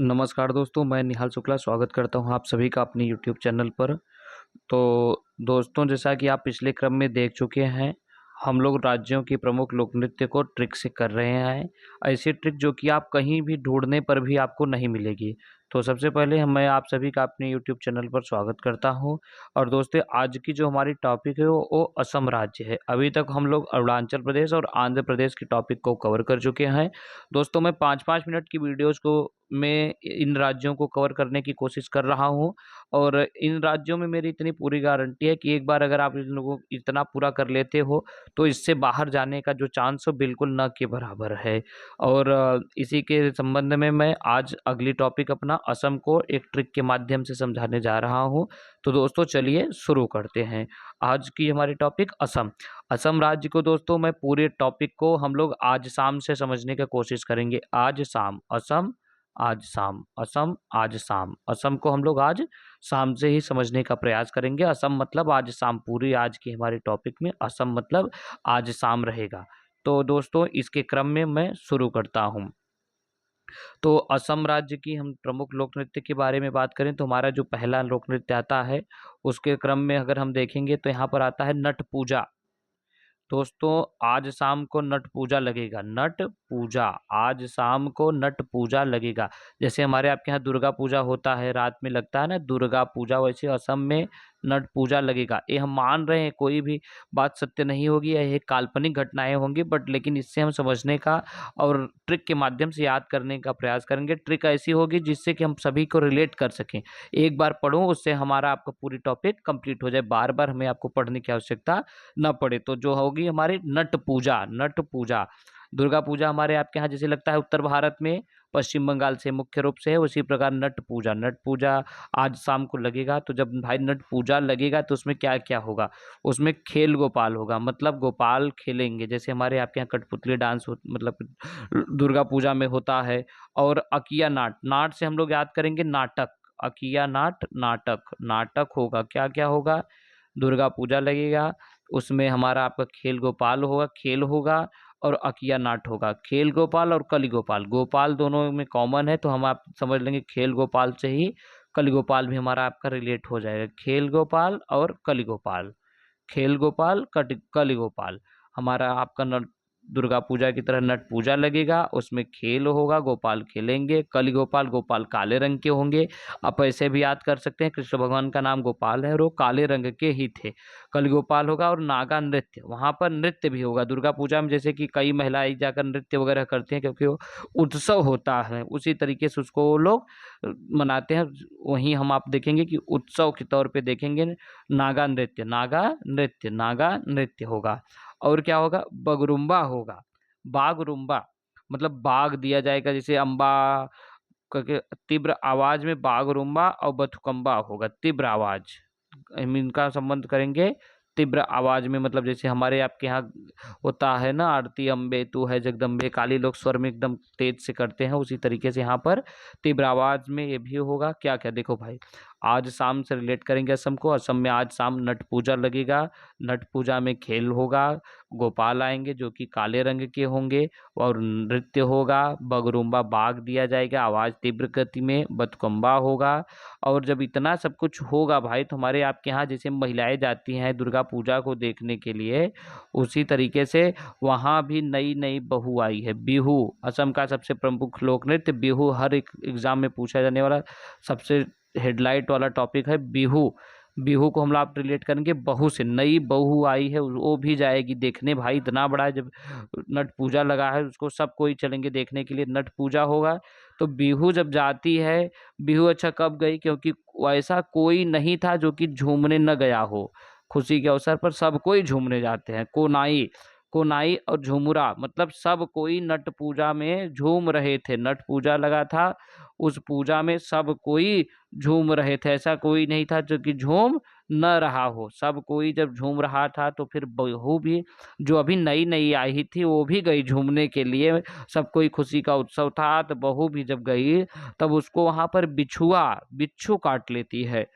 नमस्कार दोस्तों, मैं निहाल शुक्ला स्वागत करता हूं आप सभी का अपने यूट्यूब चैनल पर। तो दोस्तों, जैसा कि आप पिछले क्रम में देख चुके हैं, हम लोग राज्यों की प्रमुख लोक नृत्य को ट्रिक से कर रहे हैं। ऐसी ट्रिक जो कि आप कहीं भी ढूंढने पर भी आपको नहीं मिलेगी। तो सबसे पहले मैं आप सभी का अपने यूट्यूब चैनल पर स्वागत करता हूं। और दोस्तों, आज की जो हमारी टॉपिक है वो असम राज्य है। अभी तक हम लोग अरुणाचल प्रदेश और आंध्र प्रदेश की टॉपिक को कवर कर चुके हैं। दोस्तों, मैं 5-5 मिनट की वीडियोज़ को मैं इन राज्यों को कवर करने की कोशिश कर रहा हूँ। और इन राज्यों में मेरी इतनी पूरी गारंटी है कि एक बार अगर आप इन लोगों इतना पूरा कर लेते हो, तो इससे बाहर जाने का जो चांस हो बिल्कुल ना के बराबर है। और इसी के संबंध में मैं आज अगली टॉपिक अपना असम को एक ट्रिक के माध्यम से समझाने जा रहा हूँ। तो दोस्तों, चलिए शुरू करते हैं। आज की हमारी टॉपिक असम। असम राज्य को दोस्तों, मैं पूरे टॉपिक को हम लोग आज शाम से समझने की कोशिश करेंगे। आज शाम असम, आज शाम असम, आज शाम असम को हम लोग आज शाम से ही समझने का प्रयास करेंगे। असम मतलब आज शाम, पूरी आज की हमारे टॉपिक में असम मतलब आज शाम रहेगा। तो दोस्तों, इसके क्रम में मैं शुरू करता हूँ। तो असम राज्य की हम प्रमुख लोक नृत्य के बारे में बात करें तो हमारा जो पहला लोक नृत्य आता है, उसके क्रम में अगर हम देखेंगे तो यहाँ पर आता है नट पूजा। दोस्तों, आज शाम को नट पूजा लगेगा। नट पूजा, आज शाम को नट पूजा लगेगा। जैसे हमारे आपके यहाँ दुर्गा पूजा होता है, रात में लगता है ना दुर्गा पूजा, वैसे असम में नट पूजा लगेगा। ये हम मान रहे हैं, कोई भी बात सत्य नहीं होगी, ये काल्पनिक घटनाएं होंगी, बट लेकिन इससे हम समझने का और ट्रिक के माध्यम से याद करने का प्रयास करेंगे। ट्रिक ऐसी होगी जिससे कि हम सभी को रिलेट कर सकें। एक बार पढ़ो, उससे हमारा आपका पूरी टॉपिक कंप्लीट हो जाए, बार बार हमें आपको पढ़ने की आवश्यकता न पड़े। तो जो होगी हमारी नट पूजा। नट पूजा, दुर्गा पूजा हमारे आपके यहाँ जैसे लगता है उत्तर भारत में, पश्चिम बंगाल से मुख्य रूप से है, उसी प्रकार नट पूजा। नट पूजा आज शाम को लगेगा। तो जब भाई नट पूजा लगेगा तो उसमें क्या क्या होगा? उसमें खेल गोपाल होगा, मतलब गोपाल खेलेंगे। जैसे हमारे आपके यहाँ कठपुतली डांस मतलब दुर्गा पूजा में होता है। और अकिया नाट, नाट से हम लोग याद करेंगे नाटक। अकिया नाट, नाटक, नाटक होगा। क्या क्या होगा? दुर्गा पूजा लगेगा, उसमें हमारा आपका खेल गोपाल होगा, खेल होगा। और अकिया नाट होगा। खेल गोपाल और कली गोपाल, गोपाल दोनों में कॉमन है, तो हम आप समझ लेंगे खेल गोपाल से ही कली गोपाल भी हमारा आपका रिलेट हो जाएगा। खेल गोपाल और कली गोपाल, खेल गोपाल कली गोपाल, हमारा आपका दुर्गा पूजा की तरह नट पूजा लगेगा। उसमें खेल होगा, गोपाल खेलेंगे। कली गोपाल, गोपाल काले रंग के होंगे। आप ऐसे भी याद कर सकते हैं, कृष्ण भगवान का नाम गोपाल है और वो काले रंग के ही थे। कली गोपाल होगा। और नागा नृत्य, वहाँ पर नृत्य भी होगा। दुर्गा पूजा में जैसे कि कई महिलाएं जाकर नृत्य वगैरह करती हैं, क्योंकि वो उत्सव होता है, उसी तरीके से उसको वो लोग मनाते हैं। वहीं हम आप देखेंगे कि उत्सव के तौर पे देखेंगे नागा नृत्य, नागा नृत्य, नागा नृत्य होगा। और क्या होगा? बगरुम्बा होगा। बागरुम्बा मतलब बाग दिया जाएगा, जैसे अम्बा करके तीव्र आवाज में बागरुम्बा, और बथुकम्बा होगा तीव्र आवाज। हम इनका संबंध करेंगे तीव्र आवाज में, मतलब जैसे हमारे आपके यहाँ होता है ना, आरती अम्बे तू है जगदम्बे काली, लोग स्वर में एकदम तेज से करते हैं, उसी तरीके से यहाँ पर तीव्र आवाज में ये भी होगा। क्या क्या देखो भाई, आज शाम से रिलेट करेंगे असम को। असम में आज शाम नट पूजा लगेगा। नट पूजा में खेल होगा, गोपाल आएंगे जो कि काले रंग के होंगे, और नृत्य होगा। बगरुम्बा बाग दिया जाएगा आवाज तीव्र गति में, बतकम्बा होगा। और जब इतना सब कुछ होगा भाई, तो हमारे आपके यहाँ जैसे महिलाएं जाती हैं दुर्गा पूजा को देखने के लिए, उसी तरीके से वहाँ भी नई नई बहू आई है। बिहू असम का सबसे प्रमुख लोक नृत्य। बिहू हर एक एग्जाम में पूछा जाने वाला सबसे हेडलाइट वाला टॉपिक है बिहू। बिहू को हम लोग रिलेट करेंगे बहू से। नई बहू आई है, वो भी जाएगी देखने। भाई इतना बड़ा जब नट पूजा लगा है, उसको सब कोई चलेंगे देखने के लिए। नट पूजा होगा तो बिहू जब जाती है, बिहू अच्छा कब गई? क्योंकि ऐसा कोई नहीं था जो कि झूमने न गया हो। खुशी के अवसर पर सब कोई झूमने जाते हैं। कोनाई, कोनाई और झुमुरा मतलब सब कोई नट पूजा में झूम रहे थे। नट पूजा लगा था, उस पूजा में सब कोई झूम रहे थे। ऐसा कोई नहीं था जो कि झूम न रहा हो। सब कोई जब झूम रहा था तो फिर बहू भी, जो अभी नई नई आई थी, वो भी गई झूमने के लिए। सब कोई खुशी का उत्सव था, तो बहू भी जब गई तब उसको वहां पर बिच्छू काट लेती है।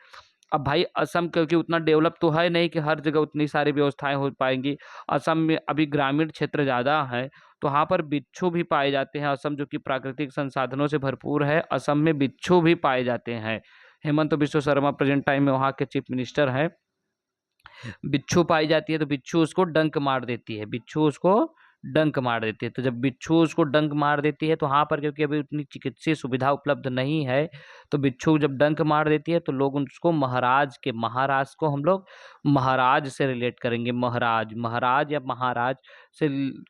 अब भाई असम क्योंकि उतना डेवलप तो है नहीं कि हर जगह उतनी सारी व्यवस्थाएं हो पाएंगी। असम में अभी ग्रामीण क्षेत्र ज़्यादा है, तो वहाँ पर बिच्छू भी पाए जाते हैं। असम जो कि प्राकृतिक संसाधनों से भरपूर है, असम में बिच्छू भी पाए जाते हैं। हेमंत बिश्व शर्मा प्रेजेंट टाइम में वहाँ के चीफ मिनिस्टर हैं। बिच्छू पाई जाती है तो बिच्छू उसको डंक मार देती है, बिच्छू उसको डंक मार देती है। तो जब बिच्छू उसको डंक मार देती है तो वहाँ पर क्योंकि अभी उतनी चिकित्सीय सुविधा उपलब्ध नहीं है, तो बिच्छू जब डंक मार देती है तो लोग उसको महाराज को हम लोग महाराज से रिलेट करेंगे। महाराज या महाराज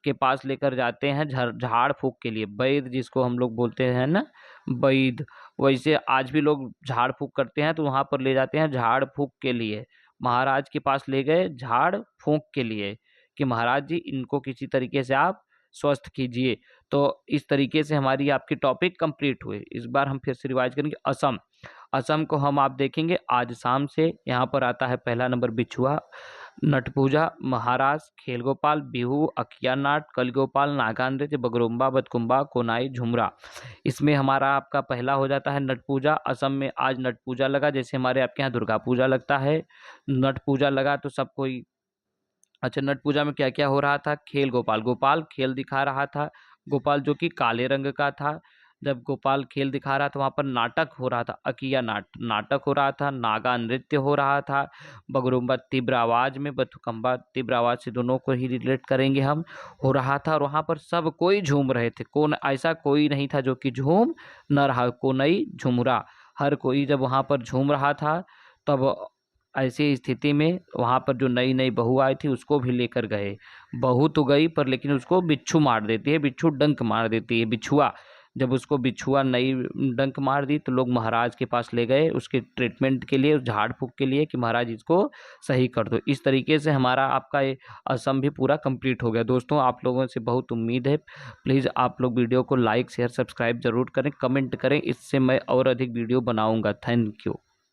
के पास लेकर जाते हैं झाड़ फूक के लिए, वैद जिसको हम लोग बोलते हैं ना, वैद। वैसे आज भी लोग झाड़ फूक करते हैं तो वहाँ पर ले जाते हैं झाड़ फूक के लिए, महाराज के पास ले गए झाड़ फूंक के लिए कि महाराज जी इनको किसी तरीके से आप स्वस्थ कीजिए। तो इस तरीके से हमारी आपकी टॉपिक कंप्लीट हुए। इस बार हम फिर से रिवाइज करेंगे। असम, असम को हम आप देखेंगे आज शाम से। यहाँ पर आता है पहला नंबर बिछुआ, नट पूजा, महारास, खेल गोपाल, बिहू, अकिया नाट, कल गोपाल, नागा नृत्य, बगरुम्बा, बतकुम्बा, कोनाई, झुमरा। इसमें हमारा आपका पहला हो जाता है नट पूजा। असम में आज नट पूजा लगा, जैसे हमारे आपके यहाँ दुर्गा पूजा लगता है। नट पूजा लगा तो सब कोई, अच्छा नट पूजा में क्या क्या हो रहा था? खेल गोपाल, गोपाल खेल दिखा रहा था, गोपाल जो कि काले रंग का था। जब गोपाल खेल दिखा रहा था वहाँ पर नाटक हो रहा था, अकिया नाटक हो रहा था, नागा नृत्य हो रहा था, बगरुम्बा तीव्र आवाज में, बथुकम्बा तीव्र आवाज से, दोनों को ही रिलेट करेंगे हम, हो रहा था। और वहाँ पर सब कोई झूम रहे थे, कौन ऐसा कोई नहीं था जो कि झूम न रहा, कोनई झुमरा, हर कोई जब वहाँ पर झूम रहा था। तब ऐसी स्थिति में वहाँ पर जो नई नई बहू आई थी उसको भी लेकर गए। बहू तो गई पर लेकिन उसको बिच्छू मार देती है, बिच्छू डंक मार देती है, बिछुआ। जब उसको बिछुआ नई डंक मार दी तो लोग महाराज के पास ले गए उसके ट्रीटमेंट के लिए, उस झाड़ फूक के लिए कि महाराज इसको सही कर दो। इस तरीके से हमारा आपका ये असम भी पूरा कंप्लीट हो गया। दोस्तों आप लोगों से बहुत उम्मीद है, प्लीज़ आप लोग वीडियो को लाइक शेयर सब्सक्राइब जरूर करें, कमेंट करें, इससे मैं और अधिक वीडियो बनाऊँगा। Thank you.